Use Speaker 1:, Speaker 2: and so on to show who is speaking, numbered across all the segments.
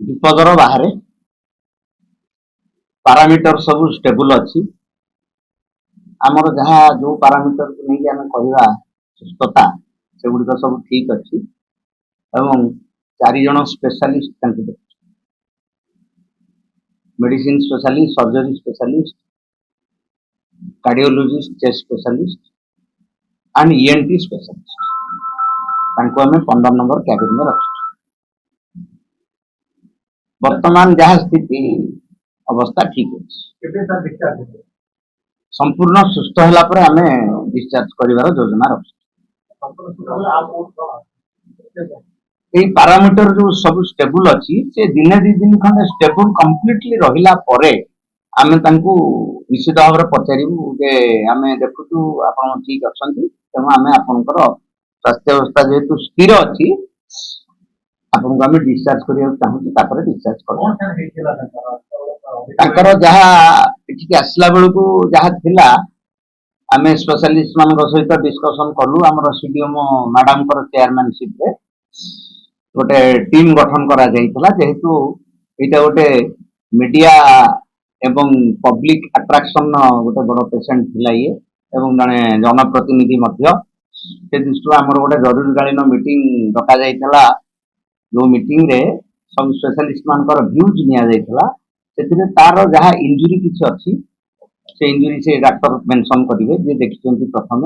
Speaker 1: विपदर बाहर पारामीटर सब स्टेबल अच्छी आमर जहाँ जो पारामीटर को लेकिन आम कहवा सुस्थता से गुड़िक सब ठीक अच्छी एवं 4 जन specialist medicine specialist surgery specialist cardiologist chest specialist and ENT specialist आम 15 नंबर कैबिन में रखा वर्तमान जहाँ स्थिति अवस्था ठीक है संपूर्ण सुस्थ होला पर आम डिस्चार्ज करिवार योजना रखी पारामीटर जो सब स्टेबल अच्छी से दिने 2 दिन खंडे स्टेबल कंप्लीटली रहिला परे आमे तांको निश्चित भाव में पचारू जे आम देखु आप ठीक अच्छा तेणु आम आपंकर स्वास्थ्य अवस्था जेहेतु स्थिर अच्छी आपको आम डिस्चार्ज करने चाहूँ डिस्चार्ज कर जहाँ आसला बेलू जहाँ थिला आम स्पेशलिस्ट मान सहित डिस्कसन कलु आमर सीडीएम मैडम चेयरमैनशिप रे गोटे टीम गठन करा जाइतला जेहेतु एटा गोटे मीडिया एवं पब्लिक अट्रैक्शन गोटे बड़ पेशेंट थिला ये एवं जने जनप्रतिनिधि मध्य से दृष्टि आमर गोटे जरूरीकालीन मीटिंग डका जाइतला जो मीटिंग रे सब स्पेशलिस्ट मानकर व्यूज निया जाइतला से तार जहाँ इंजुरी किसी अच्छी से इंजुरी से डॉक्टर मेंशन करेंगे जे देखिछन्ती प्रथम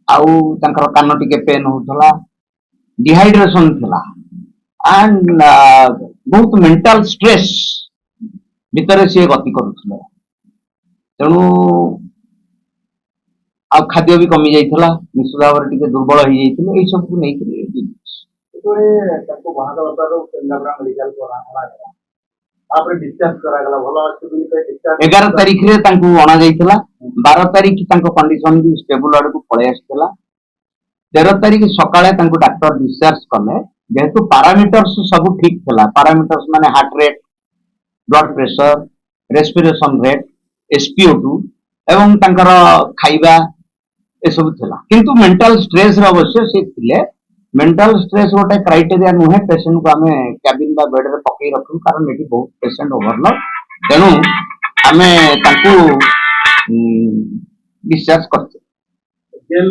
Speaker 1: आउ तांकर कान टिके पेन होतला डिहाइड्रेशन थिला एंड बहुत मेंटल स्ट्रेस भीतर से गति करुथिले तेणु आ खाद्य भी कमी जाइतला निश्चित भाव में टिके दुर्बल हो जाइतले एई सब को नै करी तोरे ताको महादवतारो केंद्रापड़ा मेडिकल कोराला आपरे डिस्चार्ज करा गला भलो अछि बिल पे डिस्चार्ज 11 तारीख रे तांको अणा जाइतला 12 तारीख तांको कंडीशन भी स्टेबल आड़ को पळे आस्थिला 13 तारीख सकाळे तांको डॉक्टर डिस्चार्ज कले जेहेतु पारामीटर्स सब ठीक थिला पारामीटर्स माने heart rate blood pressure respiration rate SpO2 एवं तांकर खाइबा ए सब थिला किंतु मेंटल स्ट्रेस रे अवश्य से थिले मेंटल स्ट्रेस गोटे क्राइटेरिया नुहे पेशेंट को आम कैबिन बा बेड रे पकई रखू कारण ये बहुत पेशेंट ओवरलोड तेणु आम डिस्चार्ज करते जेल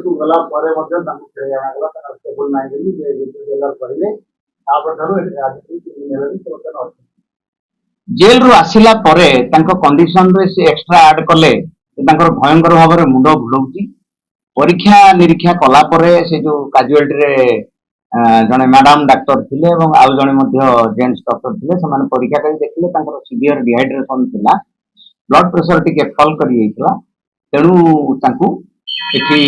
Speaker 1: को गला परे मध्य तांको खेल आना गला तार स्टेबल नाही गेली जे जेलर करिले तापर धरो आज 3 दिन तो जेल रु आसिला परे तांको कंडीशन रे से एक्स्ट्रा ऐड कले तांकर भयंकर भाव में मुंड भुलौची परीक्षा निरीक्षा कला परे से जो काजुअलिटी रे जने मैडम डॉक्टर थिले एवं आउ जने मध्य जेंट्स डॉक्टर थिले से माने परीक्षा करी देखले तांकर सीवियर डिहाइड्रेशन थिला ब्लड प्रेशर टिके फॉल करी जाइतला तेणु तांको एठी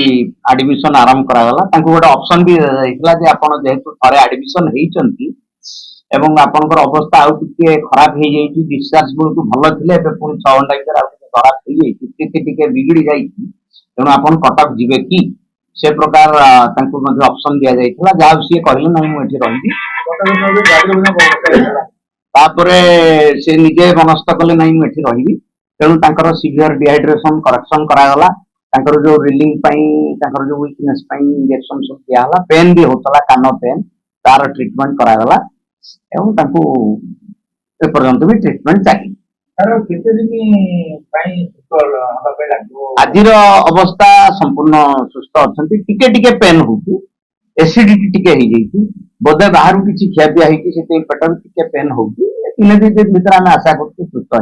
Speaker 1: एडमिशन आरंभ करा गला तांको गोटे ऑप्शन भी जाइतला जे आपण जेहेतु थरे एडमिशन हेइचंती एवं आपनकर अवस्था आउ टिके खराब हे जाइछि डिस्चार्ज को भलो थिले एबे पुन 6 घंटा भीतर आउ टिके खराब हे जाइछि स्थिति टिके बिगड़ी जाइछि तेणु आपन कटक जीवे कि से प्रकार तांको मध्ये ऑप्शन दिया जाइतला जाउ सी कहले नै मु एठी रहिबी तापरे से निजे मनस्थ कले नै मु एठी रहिबी तेणु तांकर सीवियर डिहाइड्रेशन करेक्शन करा गला तांकर जो रिलींग पई तांकर जो वीकनेस पई इंजेक्शन सब दिया हला पेन भी होतला कान पेन तार ट्रीटमेंट करा गला एवं तांको ए पर्यंत भी ट्रीटमेंट चाहिए तार केते दिन पई आजिर अवस्था संपूर्ण सुस्थ अच्छी टिके टिके पेन होती एसिडिटी टिके हो जाइए बोधे बाहर किसी खिया पिया पेट टिके पेन होती 3 दिन भीतर आम आशा कर सुस्थ